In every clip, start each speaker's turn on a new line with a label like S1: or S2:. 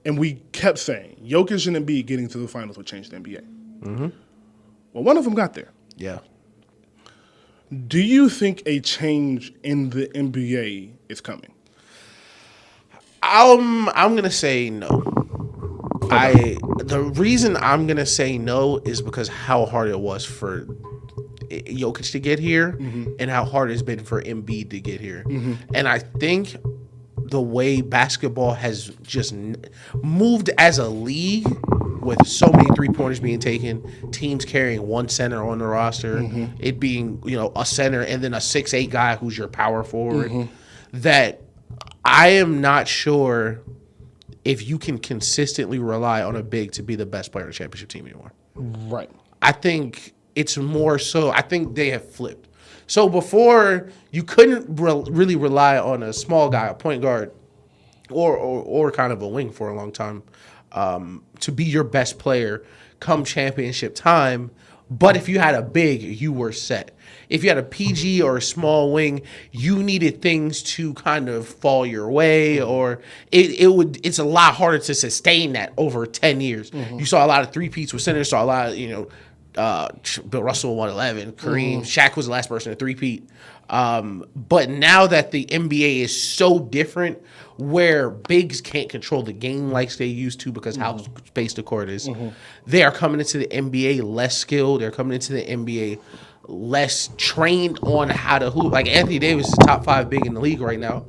S1: and we kept saying Jokic and Embiid getting to the finals would change the NBA. Well, one of them got there.
S2: Yeah.
S1: Do you think a change in the NBA is coming?
S2: I'm gonna say no. The reason I'm gonna say no is because how hard it was for Jokic to get here, and how hard it's been for Embiid to get here. And I think the way basketball has just moved as a league, with so many 3-pointers being taken, teams carrying one center on the roster, it being a center and then a 6'8" guy who's your power forward, that I am not sure if you can consistently rely on a big to be the best player on the championship team anymore.
S1: Right.
S2: I think it's more so, I think they have flipped. So before, you couldn't really rely on a small guy, a point guard, or kind of a wing for a long time, to be your best player come championship time. But if you had a big, you were set. If you had a PG or a small wing, you needed things to kind of fall your way, or it's a lot harder to sustain that over 10 years. You saw a lot of three-peats with centers, saw a lot of, Bill Russell 111, Kareem, Shaq was the last person to three-peat. But now that the NBA is so different, where bigs can't control the game like they used to because how spaced the court is, they are coming into the NBA less skilled. They're coming into the NBA less trained on how to hoop. Like Anthony Davis is top 5 big in the league right now.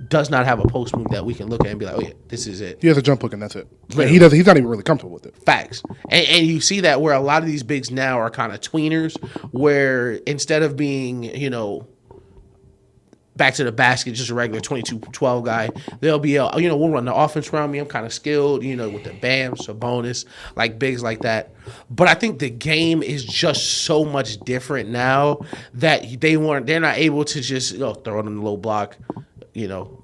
S2: Does not have a post move that we can look at and be like, oh yeah, this is it.
S1: He has a jump hook and that's it. He's not even really comfortable with it.
S2: Facts. And you see that where a lot of these bigs now are kind of tweeners, where instead of being, back to the basket, just a regular 22-12 guy, they'll be, we'll run the offense around me. I'm kind of skilled, with the Bams, Sabonis, like bigs like that. But I think the game is just so much different now that they're not able to just throw it in the low block,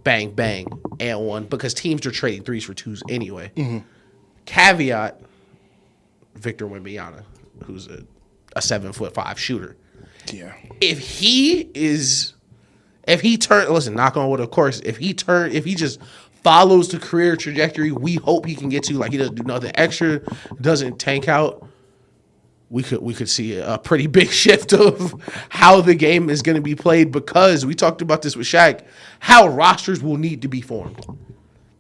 S2: bang, bang, and one, because teams are trading threes for twos anyway. Caveat, Victor Wembanyama, who's a 7'5" shooter.
S1: Yeah.
S2: If he knock on wood, of course, if he just follows the career trajectory we hope he can get to, like he doesn't do nothing extra, doesn't tank out, we could see a pretty big shift of how the game is going to be played, because we talked about this with Shaq, how rosters will need to be formed.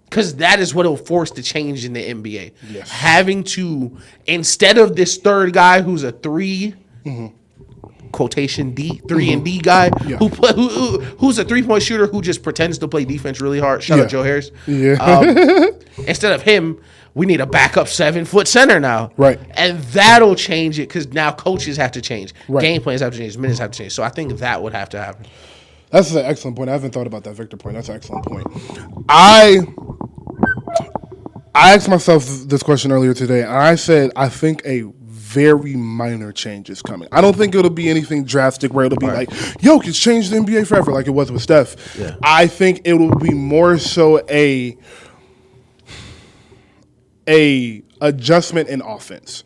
S2: Because that is what will force the change in the NBA.
S1: Yes.
S2: Having to, instead of this third guy who's a 3, quotation D, 3 and D guy, who's a 3-point shooter who just pretends to play defense really hard. Shout out Joe Harris.
S1: Yeah.
S2: Instead of him, we need a backup 7-foot center now.
S1: Right.
S2: And that'll change it, because now coaches have to change.
S1: Right.
S2: Game plans have to change. Minutes have to change. So I think that would have to happen.
S1: That's an excellent point. I haven't thought about that Victor point. That's an excellent point. I asked myself this question earlier today, and I said I think a very minor change is coming. I don't think it'll be anything drastic where it'll be like, Jokic changed the NBA forever like it was with Steph. Yeah. I think it will be more so a adjustment in offense.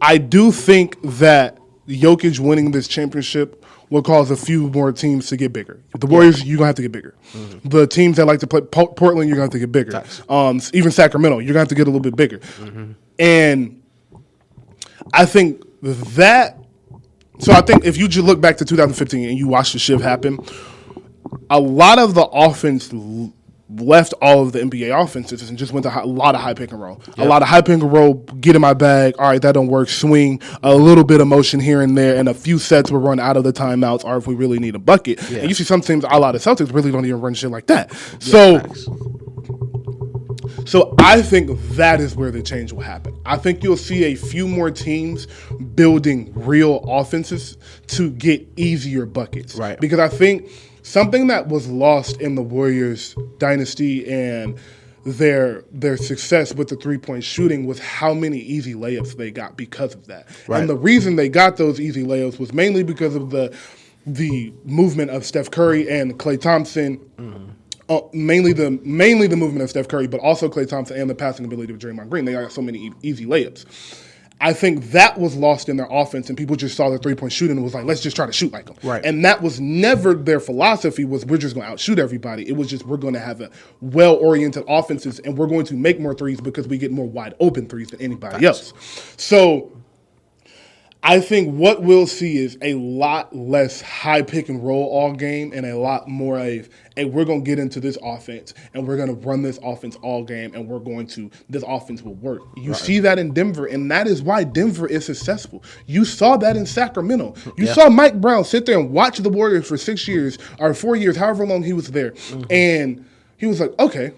S1: I do think that Jokic winning this championship will cause a few more teams to get bigger. The Warriors, you're going to have to get bigger. The teams that like to play Portland, you're going to have to get bigger. Even Sacramento, you're going to have to get a little bit bigger. And I think that – so I think if you just look back to 2015 and you watch the shift happen, a lot of the offense left all of the NBA offenses and just went to a lot of high pick and roll. A lot of high pick and roll, get in my bag, all right, that don't work, swing, a little bit of motion here and there, and a few sets will run out of the timeouts, or if we really need a bucket. And you see some teams, a lot of Celtics really don't even run shit like that. So I think that is where the change will happen. I think you'll see a few more teams building real offenses to get easier buckets.
S2: Right.
S1: Because I think something that was lost in the Warriors dynasty and their success with the three-point shooting was how many easy layups they got because of that. Right. And the reason they got those easy layups was mainly because of the movement of Steph Curry and Klay Thompson. Mainly the movement of Steph Curry, but also Klay Thompson and the passing ability of Draymond Green. They got so many easy layups. I think that was lost in their offense, and people just saw the three-point shooting and was like, let's just try to shoot like them.
S2: Right.
S1: And that was never their philosophy, was we're just going to outshoot everybody. It was just we're going to have a well-oriented offenses, and we're going to make more threes because we get more wide-open threes than anybody else. So I think what we'll see is a lot less high pick and roll all game and a lot more of, hey, we're going to get into this offense and we're going to run this offense all game and this offense will work. You see that in Denver, and that is why Denver is successful. You saw that in Sacramento. You saw Mike Brown sit there and watch the Warriors for 6 years or 4 years, however long he was there. And he was like, okay,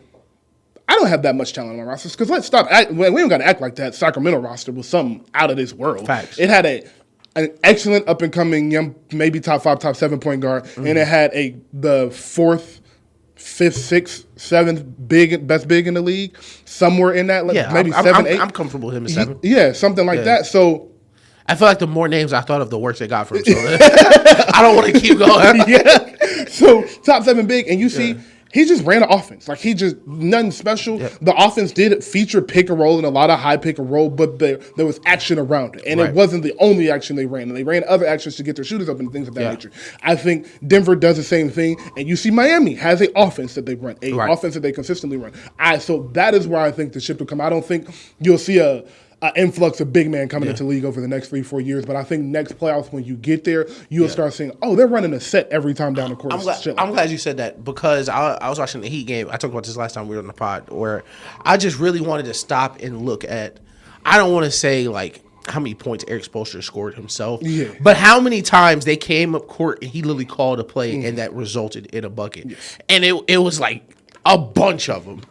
S1: I don't have that much talent on my roster because let's stop. We don't got to act like that Sacramento roster was something out of this world.
S2: Facts.
S1: It had an excellent up and coming young, maybe top 5, top 7 point guard, and it had the 4th, 5th, 6th, 7th best big in the league, somewhere in that, maybe 7, 8.
S2: I'm comfortable with him at 7.
S1: Yeah, something like that. So
S2: I feel like the more names I thought of, the worse they got for him. So I don't want to keep going.
S1: yeah, so top 7 big, and you see. He just ran an offense. Like, he just, nothing special. Yep. The offense did feature pick and roll and a lot of high pick and roll, but there was action around it. And it wasn't the only action they ran. And they ran other actions to get their shooters up and things of that nature. I think Denver does the same thing. And you see Miami has an offense that they run, offense that they consistently run. So that is where I think the shift will come. I don't think you'll see an influx of big man coming into the league over the next 3-4 years. But I think next playoffs, when you get there, you'll start seeing, oh, they're running a set every time down the court.
S2: I'm glad you said that because I was watching the Heat game. I talked about this last time we were on the pod where I just really wanted to stop and look at, I don't want to say like how many points Eric Spoelstra scored himself, but how many times they came up court and he literally called a play and that resulted in a bucket. Yes. And it was like a bunch of them.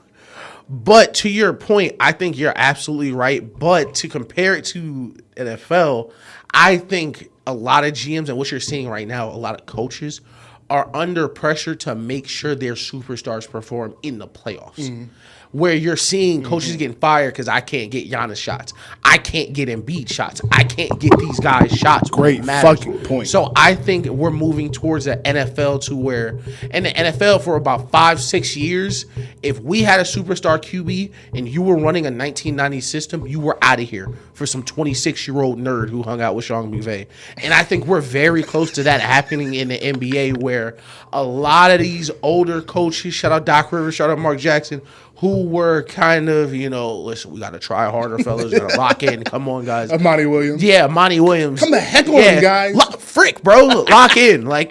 S2: But to your point, I think you're absolutely right. But to compare it to NFL, I think a lot of GMs and what you're seeing right now, a lot of coaches are under pressure to make sure their superstars perform in the playoffs. Where you're seeing coaches getting fired because I can't get Giannis shots. I can't get Embiid shots. I can't get these guys shots.
S1: Great fucking point.
S2: So I think we're moving towards the NFL to where, in the NFL for about 5-6 years, if we had a superstar QB and you were running a 1990 system, you were out of here for some 26-year-old nerd who hung out with Sean McVay. And I think we're very close to that happening in the NBA where a lot of these older coaches, shout out Doc Rivers, shout out Mark Jackson, who were kind of, listen, we got to try harder, fellas. We got to lock in. Come on, guys.
S1: Monty Williams.
S2: Yeah, Monty Williams.
S1: Come the heck on, guys.
S2: Frick, bro. Lock in. Like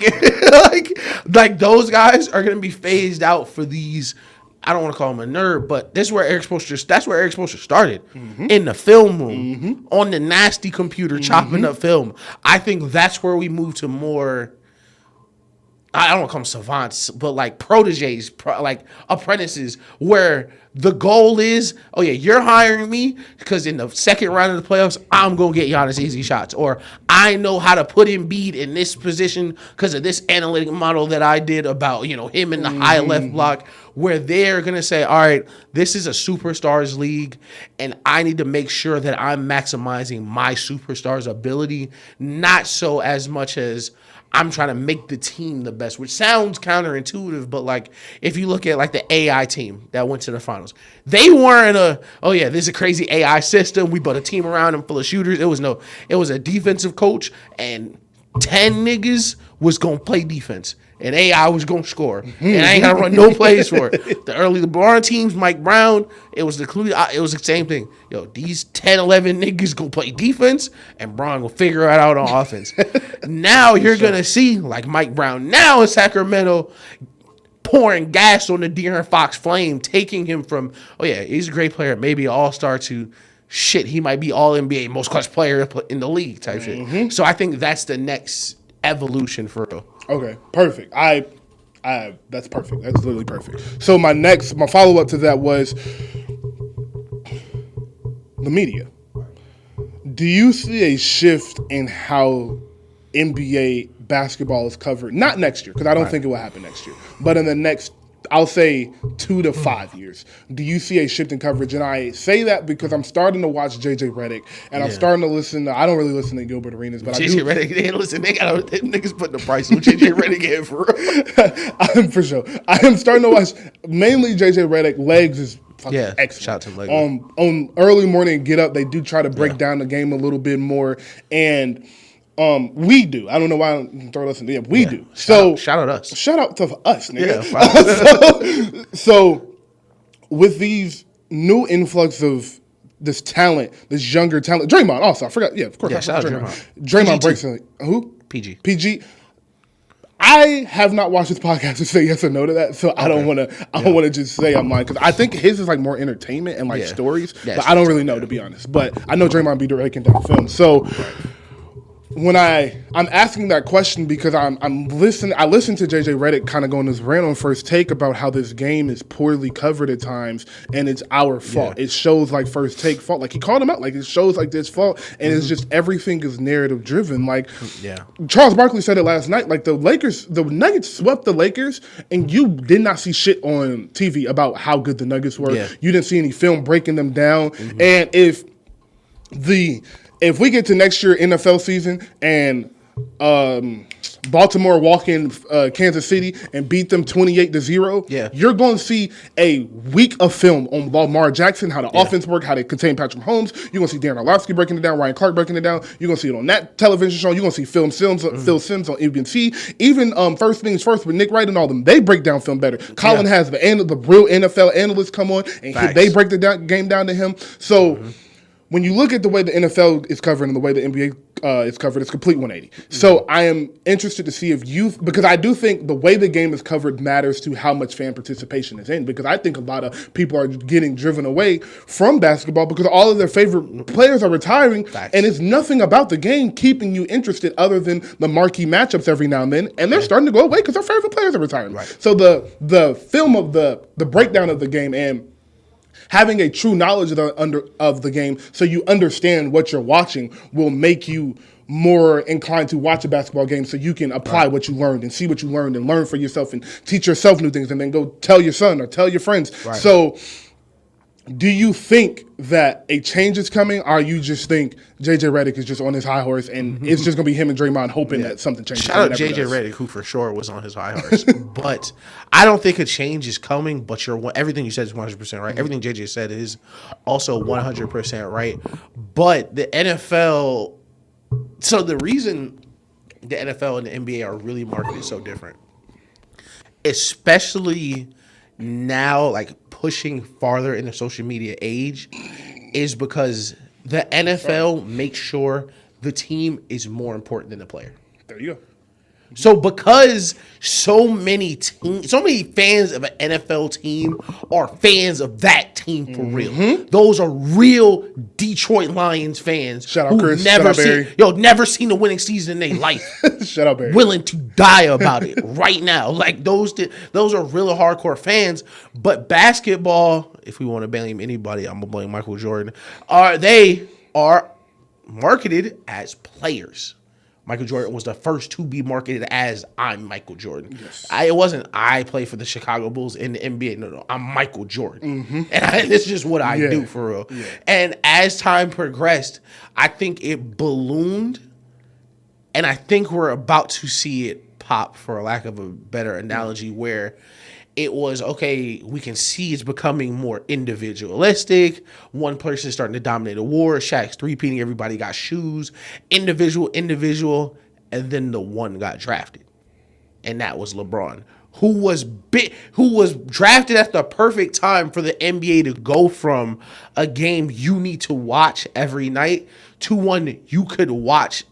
S2: those guys are going to be phased out for these. I don't want to call him a nerd, but that's where Eric Spoelstra started. In the film room, on the nasty computer, chopping up film. I think that's where we move to more, I don't want to call them savants, but like proteges, like apprentices, where the goal is, oh yeah, you're hiring me because in the second round of the playoffs, I'm going to get Giannis easy shots. Or I know how to put Embiid in this position because of this analytic model that I did about, him in the high left block, where they're going to say, all right, this is a superstars league, and I need to make sure that I'm maximizing my superstars' ability, not so as much as I'm trying to make the team the best, which sounds counterintuitive, but like if you look at like the AI team that went to the finals, they weren't this is a crazy AI system. We built a team around them full of shooters. It was a defensive coach and 10 niggas was going to play defense. And AI was going to score. And I ain't got to run no plays for it. The early LeBron teams, Mike Brown, it was the same thing. These 10, 11 niggas going to play defense, and Brown will figure it out on offense. Now you're going to see, like Mike Brown now in Sacramento, pouring gas on the De'Aaron Fox flame, taking him from, he's a great player, maybe an all-star, to shit, he might be all-NBA, most clutch player in the league type shit. So I think that's the next evolution for real.
S1: Okay, perfect. That's perfect. That's literally perfect. So my follow-up to that was the media. Do you see a shift in how NBA basketball is covered? Not next year, because I don't think it will happen next year, but in the next, I'll say 2 to 5 years. Do you see a shift in coverage? And I say that because I'm starting to watch JJ Redick, and I'm starting to listen to, I don't really listen to Gilbert Arenas, but
S2: JJ Redick, them niggas putting the price on JJ Redick in for real.
S1: For sure. I am starting to watch mainly JJ Redick. Legs is fucking excellent.
S2: Shout out to the Lakers.
S1: On early morning get up, they do try to break down the game a little bit more, and we do. I don't know why I'm throwing us in the end. We do. So
S2: shout out us.
S1: Shout out to us, nigga.
S2: Yeah,
S1: so with these new influx of this talent, this younger talent, Draymond also. I forgot. Yeah, of course.
S2: Yeah,
S1: I
S2: shout
S1: forgot
S2: out
S1: Draymond.
S2: Draymond.
S1: Draymond breaks in. Who?
S2: PG.
S1: I have not watched this podcast to say yes or no to that, so I don't want to. I don't want to just say I'm lying because I think his is like more entertainment and like stories, but I don't really know to be honest. But I know Draymond be breaking down film, so. When I'm asking that question because I'm listening. I listened to JJ Redick kind of go on this rant on First Take about how this game is poorly covered at times and it's our fault. It shows like First Take fault. Like he called him out. Like it shows like this fault and it's just everything is narrative driven. Like Charles Barkley said it last night. Like the Nuggets swept the Lakers and you did not see shit on TV about how good the Nuggets were. Yeah. You didn't see any film breaking them down. And if we get to next year NFL season and Baltimore walk in Kansas City and beat them 28-0, you're going to see a week of film on Lamar Jackson, how the offense work, how they contain Patrick Mahomes. You're going to see Darren Orlovsky breaking it down, Ryan Clark breaking it down. You're going to see it on that television show. You're going to see Phil Sims on ABC. Even First Things First with Nick Wright and all them, they break down film better. Colin has the real NFL analysts come on and they break the game down to him. So when you look at the way the NFL is covered and the way the NBA is covered, it's complete 180. So I am interested to see because I do think the way the game is covered matters to how much fan participation is in, because I think a lot of people are getting driven away from basketball because all of their favorite players are retiring, and it's nothing about the game keeping you interested other than the marquee matchups every now and then, and they're starting to go away because their favorite players are retiring. So the film of the breakdown of the game and having a true knowledge of the game so you understand what you're watching will make you more inclined to watch a basketball game so you can apply what you learned and see what you learned and learn for yourself and teach yourself new things and then go tell your son or tell your friends. So do you think that a change is coming, or you just think JJ Redick is just on his high horse and it's just going to be him and Draymond hoping that something changes?
S2: Shout out JJ Redick, who for sure was on his high horse. But I don't think a change is coming, but everything you said is 100% right. Everything JJ said is also 100% right. But the NFL, so the reason the NFL and the NBA are really marketed so different, especially now, like pushing farther in the social media age, is because the NFL makes sure the team is more important than the player.
S1: There you go.
S2: So because so many fans of an NFL team are fans of that team for real. Those are real Detroit Lions fans.
S1: Shout out Chris.
S2: Never seen a winning season in their life.
S1: Shout out Barry.
S2: Willing to die about it right now. Like those are really hardcore fans. But basketball, if we want to blame anybody, I'm gonna blame Michael Jordan. They are marketed as players. Michael Jordan was the first to be marketed as I'm Michael Jordan. Yes. It wasn't I play for the Chicago Bulls in the NBA. No, I'm Michael Jordan. And it's just what I do for real. Yeah. And as time progressed, I think it ballooned, and I think we're about to see it pop, for lack of a better analogy, where it was, okay, we can see it's becoming more individualistic. One person is starting to dominate a war. Shaq's three-peating. Everybody got shoes. Individual. And then the one got drafted. And that was LeBron, who was drafted at the perfect time for the NBA to go from a game you need to watch every night to one you could watch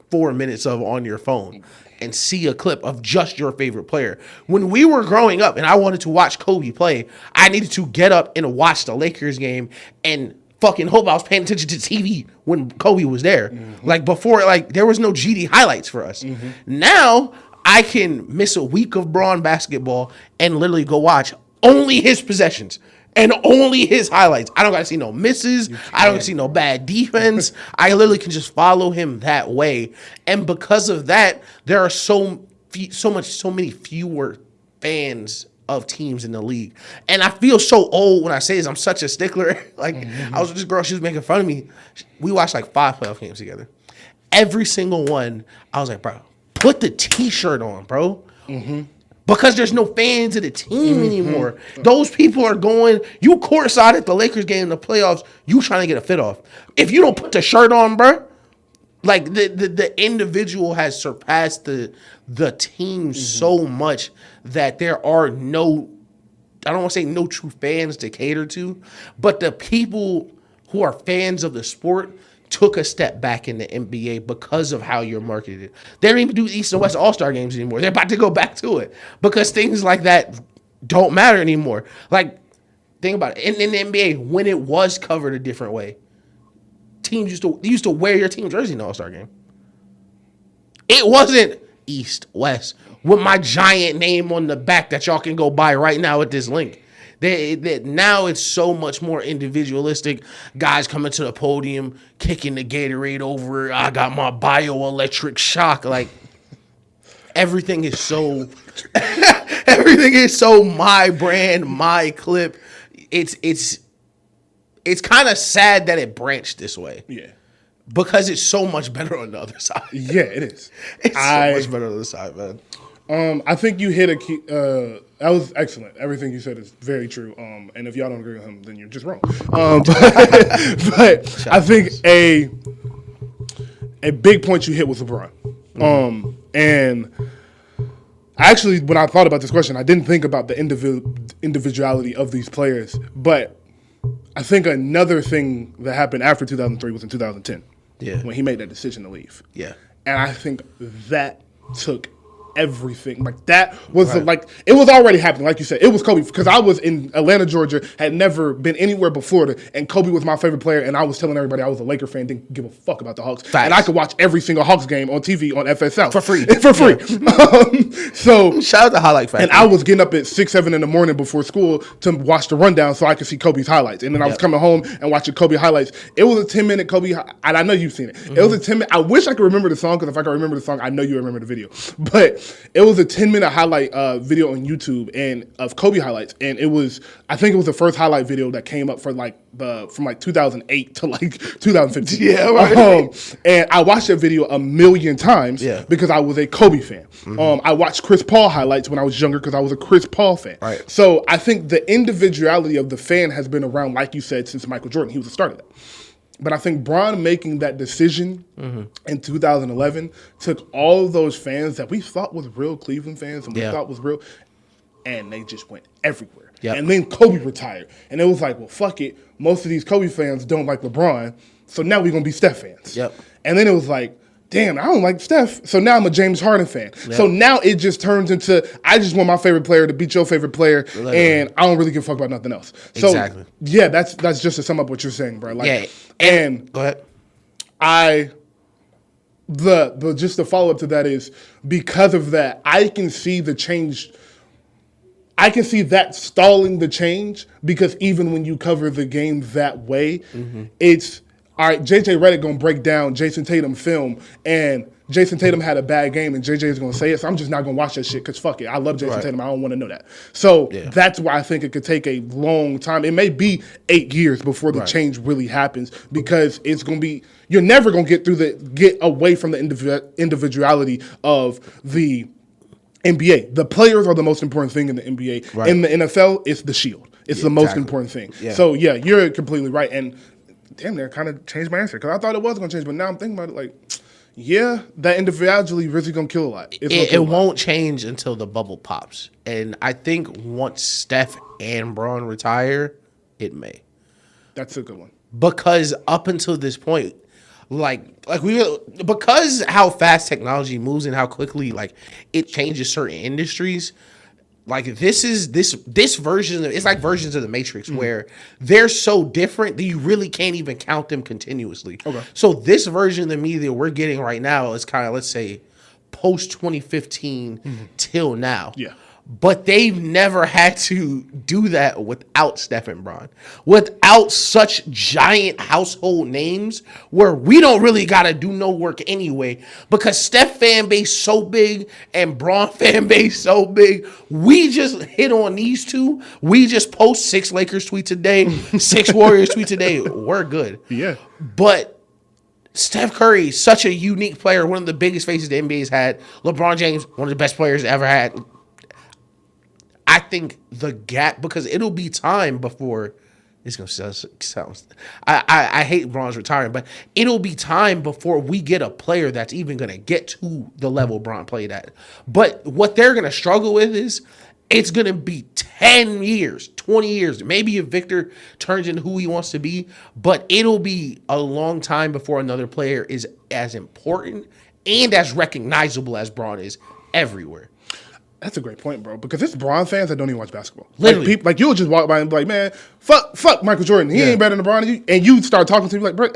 S2: 4 minutes of on your phone and see a clip of just your favorite player. When we were growing up and I wanted to watch Kobe play, I needed to get up and watch the Lakers game and fucking hope I was paying attention to TV when Kobe was there. Like before, like there was no GD highlights for us. Now I can miss a week of Braun basketball and literally go watch only his possessions and only his highlights. I don't got to see no misses. I don't see no bad defense. I literally can just follow him that way. And because of that, there are so many fewer fans of teams in the league. And I feel so old when I say this. I'm such a stickler. Like I was with this girl, she was making fun of me. We watched like 5 playoff games together. Every single one, I was like, bro, put the t-shirt on, bro. because there's no fans of the team anymore. Those people are going, you courtside at the Lakers game in the playoffs, you trying to get a fit off. If you don't put the shirt on, bro, like the individual has surpassed the team so much that there are no, I don't want to say no true fans to cater to, but the people who are fans of the sport took a step back in the NBA because of how you're marketed. They don't even do East and West All-Star games anymore. They're about to go back to it because things like that don't matter anymore. Like, think about it. In the NBA, when it was covered a different way, teams used to wear your team jersey in the All-Star game. It wasn't East, West, with my giant name on the back that y'all can go buy right now at this link. Now it's so much more individualistic. Guys coming to the podium, kicking the Gatorade over. I got my bioelectric shock. Like, everything is so my brand, my clip. It's kind of sad that it branched this way.
S1: Yeah.
S2: Because it's so much better on the other side.
S1: Yeah, it is.
S2: It's so much better on the other side, man.
S1: I think you hit a key. That was excellent. Everything you said is very true. And if y'all don't agree with him, then you're just wrong. But I think a big point you hit was LeBron. And actually, when I thought about this question, I didn't think about the individuality of these players. But I think another thing that happened after 2003 was in 2010.
S2: Yeah.
S1: When he made that decision to leave.
S2: Yeah.
S1: And I think that took everything. Like, that was like, it was already happening. Like you said, it was Kobe. Because I was in Atlanta, Georgia, had never been anywhere before, and Kobe was my favorite player, and I was telling everybody I was a Laker fan, didn't give a fuck about the Hawks.
S2: Facts.
S1: And I could watch every single Hawks game on TV on FSL.
S2: For free.
S1: For free. Yeah. So
S2: shout out to Highlight Factory.
S1: And I was getting up at 6, 7 in the morning before school to watch the rundown so I could see Kobe's highlights. And then I was coming home and watching Kobe highlights. It was a 10-minute Kobe, and I know you've seen it. It was a 10-minute. I wish I could remember the song, because if I could remember the song, I know you remember the video. But it was a 10-minute highlight video on YouTube and of Kobe highlights, and I think it was the first highlight video that came up for from 2008 to 2015.
S2: Yeah, right.
S1: And I watched that video a million times because I was a Kobe fan. I watched Chris Paul highlights when I was younger because I was a Chris Paul fan.
S2: Right.
S1: So I think the individuality of the fan has been around, like you said, since Michael Jordan. He was the start of that. But I think Bron making that decision in 2011 took all of those fans that we thought was real Cleveland fans and we thought was real, and they just went everywhere.
S2: Yep.
S1: And then Kobe retired. And it was like, well, fuck it. Most of these Kobe fans don't like LeBron, so now we're going to be Steph fans.
S2: Yep.
S1: And then it was like, damn, I don't like Steph, so now I'm a James Harden fan.
S2: Yep.
S1: So now it just turns into, I just want my favorite player to beat your favorite player, and I don't really give a fuck about nothing else. So,
S2: exactly.
S1: Yeah, that's just to sum up what you're saying, bro. Like,
S2: yeah.
S1: And
S2: go ahead.
S1: Just the follow up to that is, because of that, I can see the change. I can see that stalling the change, because even when you cover the game that way, it's all right. JJ Redick gonna break down Jason Tatum film, and Jason Tatum had a bad game, and JJ is gonna say it. So I'm just not gonna watch that shit, because fuck it, I love Jason Tatum. I don't want to know that. So that's why I think it could take a long time. It may be 8 years before the change really happens, because it's gonna be, you're never gonna get away from the individuality of the NBA. The players are the most important thing in the NBA. Right. In the NFL, it's the shield. It's the most important thing. Yeah. So yeah, you're completely right. And damn, that kind of changed my answer, because I thought it was going to change, but now I'm thinking about it like, yeah, that individuality really going to kill a lot.
S2: It won't change until the bubble pops. And I think once Steph and Bron retire, it may.
S1: That's a good one.
S2: Because up until this point, because how fast technology moves and how quickly it changes certain industries, this version, it's like versions of the Matrix where they're so different that you really can't even count them continuously. Okay. So this version of the media we're getting right now is kind of, let's say, post 2015 till now. Yeah. But they've never had to do that without Steph and Bron, without such giant household names where we don't really got to do no work anyway, because Steph fan base so big and Bron fan base so big. We just hit on these two. We just post 6 Lakers tweets a day, 6 Warriors tweets a day. We're good. Yeah. But Steph Curry, such a unique player, one of the biggest faces the NBA's had. LeBron James, one of the best players ever had. I think the gap, because it'll be time before it's gonna sound. I hate Bron's retiring, but it'll be time before we get a player that's even gonna get to the level Bron played at. But what they're gonna struggle with is it's gonna be 10 years, 20 years, maybe if Victor turns into who he wants to be, but it'll be a long time before another player is as important and as recognizable as Bron is everywhere.
S1: That's a great point, bro. Because it's Bron fans that don't even watch basketball.
S2: Literally.
S1: Like you'll just walk by and be like, man, fuck Michael Jordan. He ain't better than LeBron. And you start talking to him like, bro,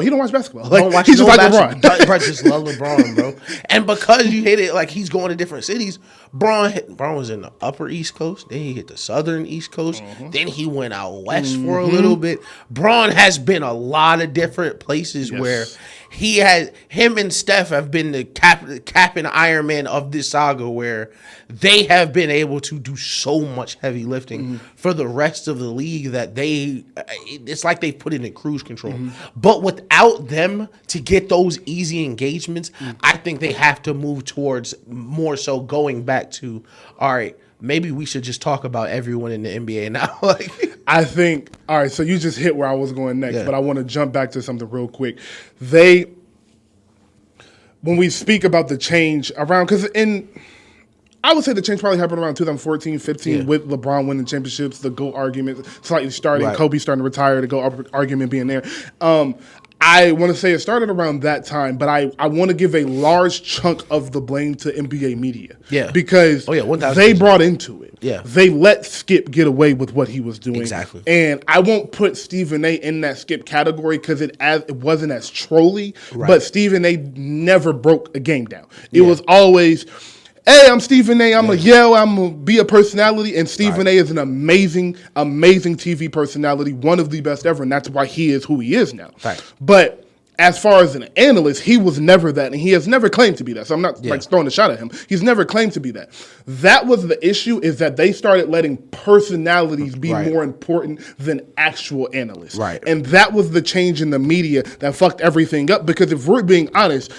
S1: he don't watch basketball. Like,
S2: Don't watch
S1: he's just
S2: no
S1: like
S2: basketball.
S1: LeBron.
S2: Bro, just love LeBron, bro. And because you hit it, like he's going to different cities. Bron was in the upper East Coast. Then he hit the southern East Coast. Then he went out west for a little bit. Bron has been a lot of different places where him and Steph have been the cap and Iron Man of this saga, where they have been able to do so much heavy lifting for the rest of the league that it's like they've put it in cruise control. But without them to get those easy engagements, I think they have to move towards more so going back to, all right, maybe we should just talk about everyone in the NBA now.
S1: I think, all right, so you just hit where I was going next, but I want to jump back to something real quick. When we speak about the change around, because I would say the change probably happened around 2014, 15 with LeBron winning championships, the GOAT argument slightly starting, Kobe starting to retire, the GOAT argument being there. I want to say it started around that time, but I want to give a large chunk of the blame to NBA media. Yeah. Because they brought into it. Yeah. They let Skip get away with what he was doing.
S2: Exactly.
S1: And I won't put Stephen A. in that Skip category because it wasn't as trolly, but Stephen A. never broke a game down. It was always, hey, I'm Stephen A. I'm going to yell. I'm going to be a personality. And Stephen A. is an amazing, amazing TV personality, one of the best ever. And that's why he is who he is now. Right. But as far as an analyst, he was never that. And he has never claimed to be that. So I'm not throwing a shot at him. He's never claimed to be that. That was the issue, is that they started letting personalities be more important than actual analysts. Right. And that was the change in the media that fucked everything up. Because if we're being honest,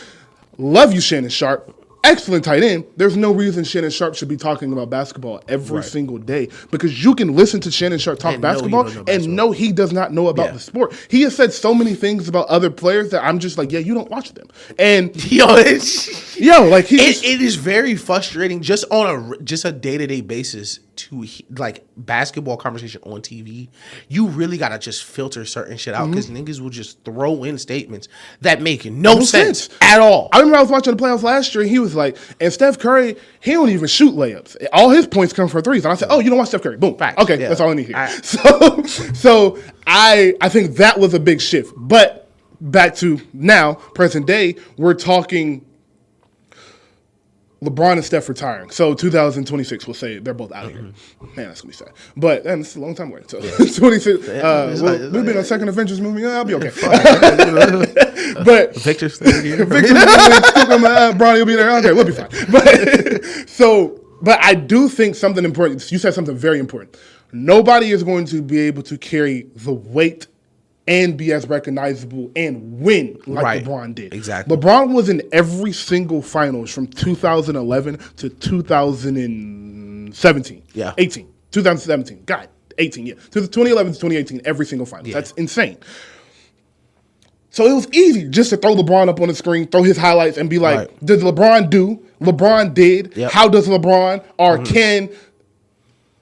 S1: love you, Shannon Sharp. Excellent tight end. There's no reason Shannon Sharp should be talking about basketball every single day, because you can listen to Shannon Sharp talk basketball and know he does not know about the sport. He has said so many things about other players that I'm just like, you don't watch them. And it
S2: is very frustrating just on a day-to-day basis to like basketball conversation on TV. You really gotta just filter certain shit out, because niggas will just throw in statements that make no sense at all.
S1: I remember I was watching the playoffs last year, and he was like, and Steph Curry, he don't even shoot layups. All his points come from threes. And I said, you don't watch Steph Curry. Boom. Facts. Okay, that's all I need here. So I think that was a big shift. But back to now, present day, we're talking LeBron and Steph retiring. So 2026, we'll say they're both out of here. Man, that's going to be sad. But it's a long time away. So 26, we'll be in a second Avengers movie. I'll be okay. But
S2: Victor's still here.
S1: Bronny will be there. Okay, we'll be fine. But I do think something important. You said something very important. Nobody is going to be able to carry the weight and be as recognizable and win like LeBron did.
S2: Exactly.
S1: LeBron was in every single finals from 2011 to 2017. Yeah. 18. 2017. God, 18, yeah. To 2011 to 2018, every single final. Yeah. That's insane. So it was easy just to throw LeBron up on the screen, throw his highlights, and be like, did LeBron do? LeBron did. Yep. How does LeBron or can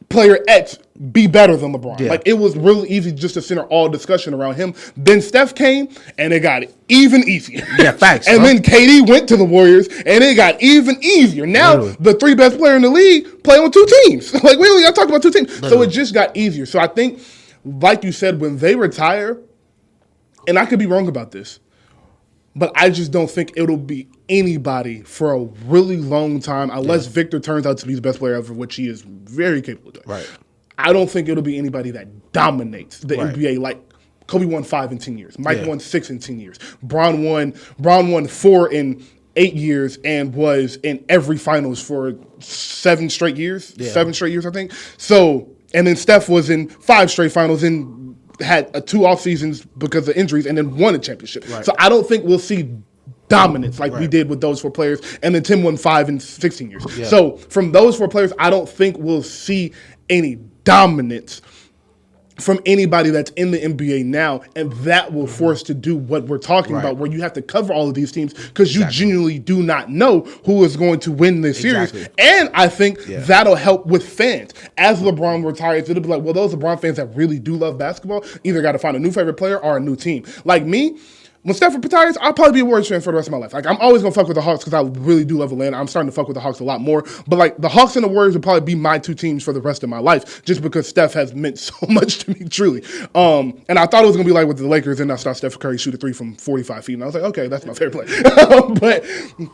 S1: player X be better than LeBron? Yeah. Like, it was really easy just to center all discussion around him. Then Steph came, and it got even easier.
S2: Yeah, facts.
S1: And then KD went to the Warriors, and it got even easier. Now, the three best players in the league play on two teams. Like, we only got to talk about two teams. So it just got easier. So I think, like you said, when they retire, and I could be wrong about this, but I just don't think it'll be anybody for a really long time, unless Victor turns out to be the best player ever, which he is very capable of doing. Right. I don't think it'll be anybody that dominates the NBA like Kobe won 5 in 10 years. Mike won 6 in 10 years. Bron won 4 in 8 years and was in every finals for 7 straight years. Yeah. 7 straight years, I think. So, and then Steph was in 5 straight finals and had 2 off seasons because of injuries and then won a championship. Right. So I don't think we'll see dominance like we did with those 4 players, and then Tim won 5 in 16 years. Yeah. So from those 4 players, I don't think we'll see any dominance from anybody that's in the NBA now, and that will force to do what we're talking about, where you have to cover all of these teams because you genuinely do not know who is going to win this series. And I think that'll help with fans. As LeBron retires, it'll be like, well, those LeBron fans that really do love basketball either got to find a new favorite player or a new team. Like me, when Steph retires, I'll probably be a Warriors fan for the rest of my life. Like, I'm always going to fuck with the Hawks because I really do love Atlanta. I'm starting to fuck with the Hawks a lot more. But, like, the Hawks and the Warriors will probably be my 2 teams for the rest of my life just because Steph has meant so much to me, truly. And I thought it was going to be like with the Lakers, and I saw Steph Curry shoot a 3 from 45 feet. And I was like, okay, that's my favorite play.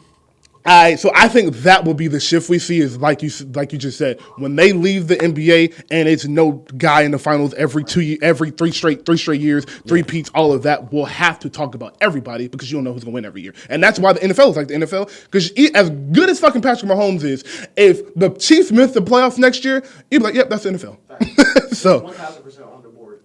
S1: So I think that will be the shift we see is like you just said, when they leave the NBA and it's no guy in the finals every 3 straight years, 3 peats, all of that, we'll have to talk about everybody because you don't know who's going to win every year. And that's why the NFL is like the NFL, because as good as fucking Patrick Mahomes is, if the Chiefs miss the playoffs next year, you'd be like, yep, that's the NFL. So
S2: 1,000% on the board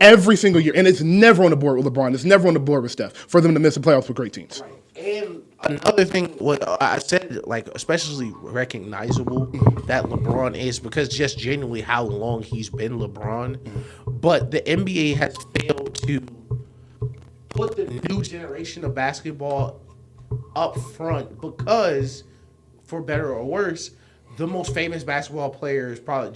S1: every single year. And it's never on the board with LeBron. It's never on the board with Steph for them to miss the playoffs with great teams.
S2: Right. And another thing, what I said, like, especially recognizable that LeBron is because just genuinely how long he's been LeBron. But the NBA has failed to put the new generation of basketball up front because, for better or worse, the most famous basketball players, probably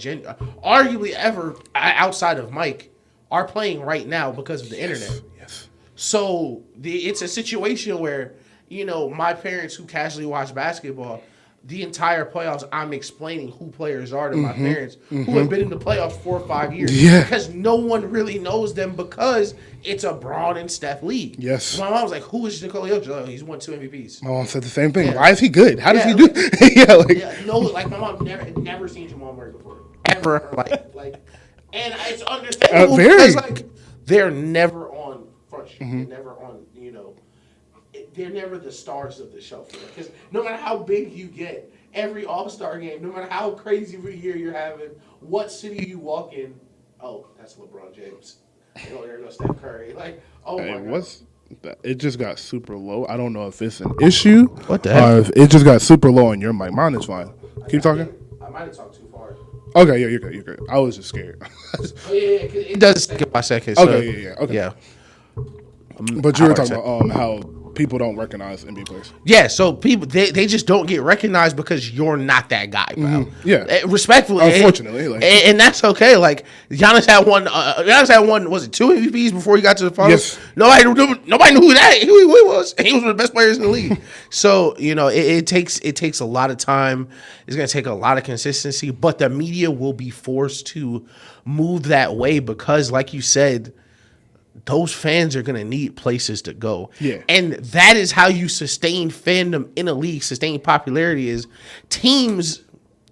S2: arguably ever outside of Mike, are playing right now because of the internet.
S1: Yes.
S2: So it's a situation where, you know, my parents who casually watch basketball, the entire playoffs, I'm explaining who players are to my parents who have been in the playoffs 4 or 5 years.
S1: Yeah.
S2: Because no one really knows them because it's a Braun and Steph league.
S1: Yes.
S2: My mom was like, who is Nikola Jokic? Oh, he's won 2 MVPs.
S1: My mom said the same thing. Yeah. Why is he good? How does he do?
S2: My mom never seen Jamal Murray before. Ever. And it's understandable because, like, they're never on front street. They're never on, you know, they're never the stars of the show. Because no matter how big you get, every All-Star game, no matter how crazy of a year you're having, what city you walk in, oh, that's LeBron James. Oh, there goes Steph Curry. Like, oh my God.
S1: It just got super low. I don't know if it's an issue.
S2: What the heck?
S1: Or if it just got super low on your mic. Mine is fine. Keep talking.
S2: I might have talked too far.
S1: Okay, yeah, you're good. You're good. I was just scared.
S2: It does second by second. So,
S1: okay, yeah. Okay.
S2: Yeah.
S1: But you were talking about how people don't recognize NBA players.
S2: Yeah, so people they just don't get recognized because you're not that guy, bro.
S1: Yeah,
S2: respectfully,
S1: unfortunately,
S2: and that's okay. Like Giannis had one. Was it 2 MVPs before he got to the finals?
S1: Yes.
S2: Nobody knew who he was. He was one of the best players in the league. So it takes a lot of time. It's gonna take a lot of consistency, but the media will be forced to move that way because, like you said, those fans are going to need places to go.
S1: Yeah.
S2: And that is how you sustain fandom in a league, sustain popularity is teams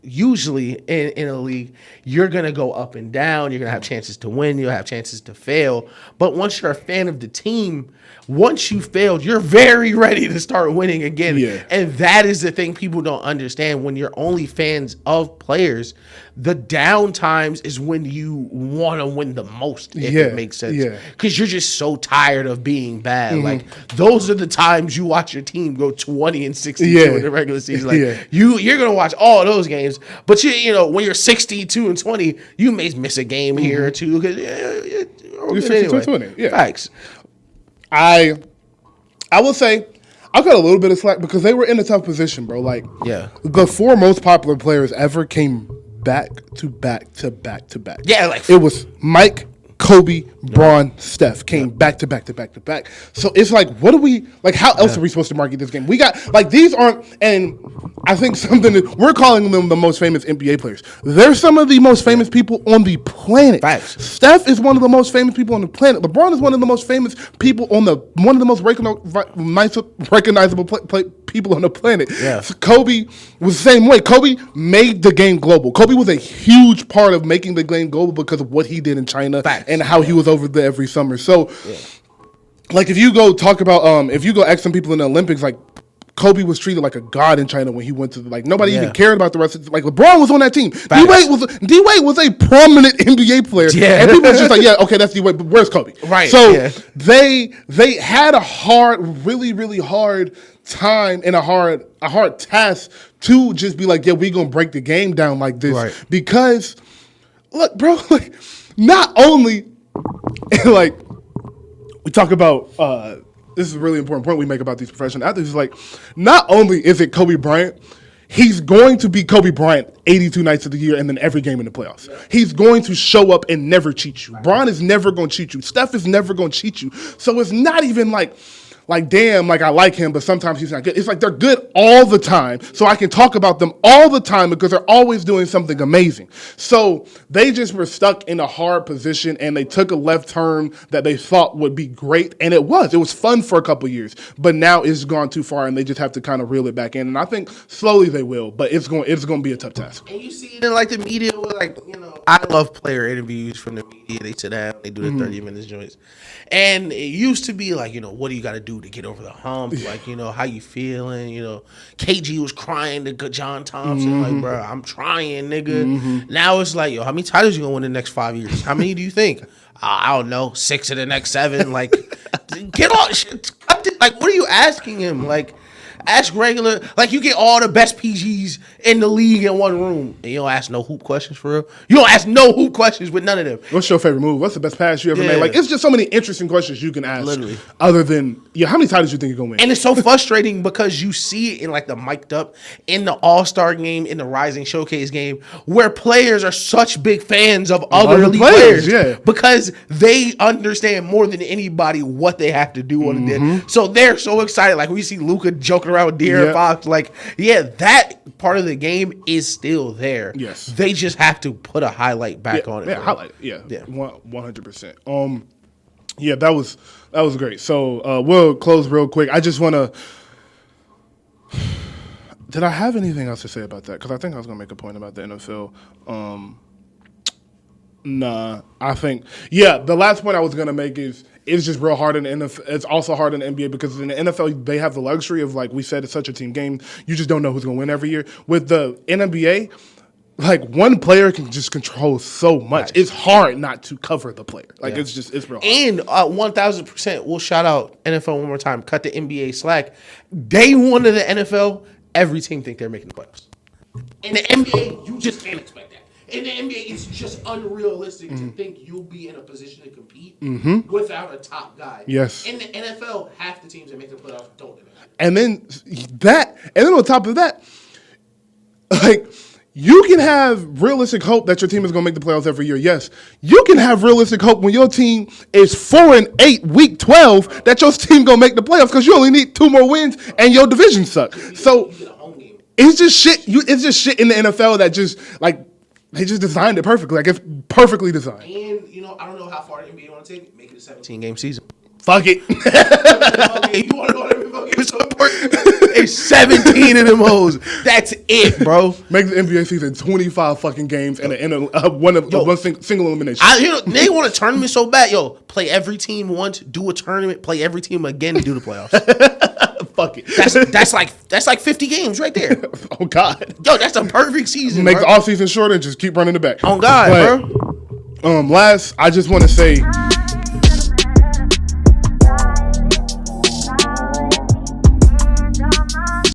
S2: usually in a league, you're going to go up and down. You're going to have chances to win. You'll have chances to fail. But once you're a fan of the team, once you failed, you're very ready to start winning again.
S1: Yeah.
S2: And that is the thing people don't understand. When you're only fans of players, the down times is when you want to win the most, if it makes sense.
S1: Yeah.
S2: Because you're just so tired of being bad. Like, those are the times you watch your team go 20 and 62 in the regular season. Like, you're going to watch all those games. But, you know, when you're 62 and 20, you may miss a game here or two. Because
S1: You're 62 and 20. Yeah.
S2: Facts.
S1: I will say I got a little bit of slack because they were in a tough position, bro. Like, the 4 most popular players ever came back to back to back to back.
S2: Yeah, like
S1: it was Mike, Kobe, Braun, Steph came back to back to back to back. So it's like, what do we like? How else are we supposed to market this game? We got like these aren't, and I think something that we're calling them the most famous NBA players. They're some of the most famous people on the planet.
S2: Facts.
S1: Steph is one of the most famous people on the planet. LeBron is one of the most famous people on the one of the most recognizable people on the planet.
S2: Yeah.
S1: So Kobe was the same way. Kobe made the game global. Kobe was a huge part of making the game global because of what he did in China.
S2: Facts.
S1: And how he was over there every summer. So, like, if you go talk about, if you go ask some people in the Olympics, like, Kobe was treated like a god in China when he went to nobody even cared about the rest of LeBron was on that team. D-Wade was a prominent NBA player.
S2: Yeah.
S1: And people was just like, yeah, okay, that's D-Wade, but where's Kobe?
S2: Right.
S1: So they had a really, really hard time and a hard task to just be like, yeah, we gonna break the game down like this.
S2: Right.
S1: Because look, bro, not only we talk about this is a really important point we make about these professional athletes. Not only is it Kobe Bryant, he's going to be Kobe Bryant 82 nights of the year and then every game in the playoffs. Yeah. He's going to show up and never cheat you. Right. Bron is never going to cheat you. Steph is never going to cheat you. So it's not even damn, I like him, but sometimes he's not good. It's they're good all the time, so I can talk about them all the time because they're always doing something amazing. So they just were stuck in a hard position, and they took a left turn that they thought would be great, and it was. It was fun for a couple years, but now it's gone too far, and they just have to kind of reel it back in. And I think slowly they will, but it's going to be a tough task.
S2: And you see it in the media with I love player interviews from the media. They sit down, they do the 30 minutes joints. And it used to be what do you got to do to get over the hump? How you feeling? KG was crying to John Thompson, bro, I'm trying, nigga. Now it's how many titles you gonna win in the next 5 years? How many do you think? I don't know, 6 of the next 7. Get on. What are you asking him? Ask regular, you get all the best PGs in the league in one room, and you don't ask no hoop questions for real. You don't ask no hoop questions with none of them.
S1: What's your favorite move? What's the best pass you ever made? It's just so many interesting questions you can ask. Literally. Other than, how many titles do you think you're going to win?
S2: And it's so frustrating because you see it in the mic'd up, in the All-Star game, in the Rising Showcase game, where players are such big fans of other elite players. Yeah. Because they understand more than anybody what they have to do on the day. So they're so excited. We see Luka joking around with De'Aaron Fox. That part of the game is still there.
S1: Yes.
S2: They just have to put a highlight back on it.
S1: Yeah, highlight. Yeah. 100%. Yeah, that was great. So we'll close real quick. I just want to. Did I have anything else to say about that? Because I think I was going to make a point about the NFL. Nah, I think the last point I was going to make is it's just real hard in the NFL. It's also hard in the NBA because in the NFL they have the luxury of we said it's such a team game. You just don't know who's going to win every year. With the NBA, one player can just control so much. Right. It's hard not to cover the player. It's real hard. And
S2: 1,000%, we'll shout out NFL one more time. Cut the NBA slack. Day one of the NFL, every team think they're making the playoffs. In the NBA, you just can't expect that. In the NBA, it's just unrealistic to think you'll be in a position to compete without a top guy.
S1: Yes.
S2: In the NFL, half the teams that make the playoffs don't do that.
S1: And then on top of that, you can have realistic hope that your team is going to make the playoffs every year. Yes. You can have realistic hope when your team is 4-8 week 12 that your team going to make the playoffs because you only need 2 more wins and your division sucks. So it's just shit. It's just shit in the NFL that just they just designed it perfectly. It's perfectly designed.
S2: And I don't know how far the NBA want to take it. Make it a 17-game season.
S1: Fuck it.
S2: You want to know what it's so important? It's 17 of them hoes. That's it, bro.
S1: Make the NBA season 25 fucking games and one single elimination.
S2: They want a tournament so bad. Play every team once, do a tournament, play every team again, and do the playoffs.
S1: Fuck it.
S2: That's like 50 games right there.
S1: Oh God.
S2: That's a perfect season.
S1: Make the off season shorter and just keep running it back.
S2: Oh God, bro.
S1: Last, I just want to say.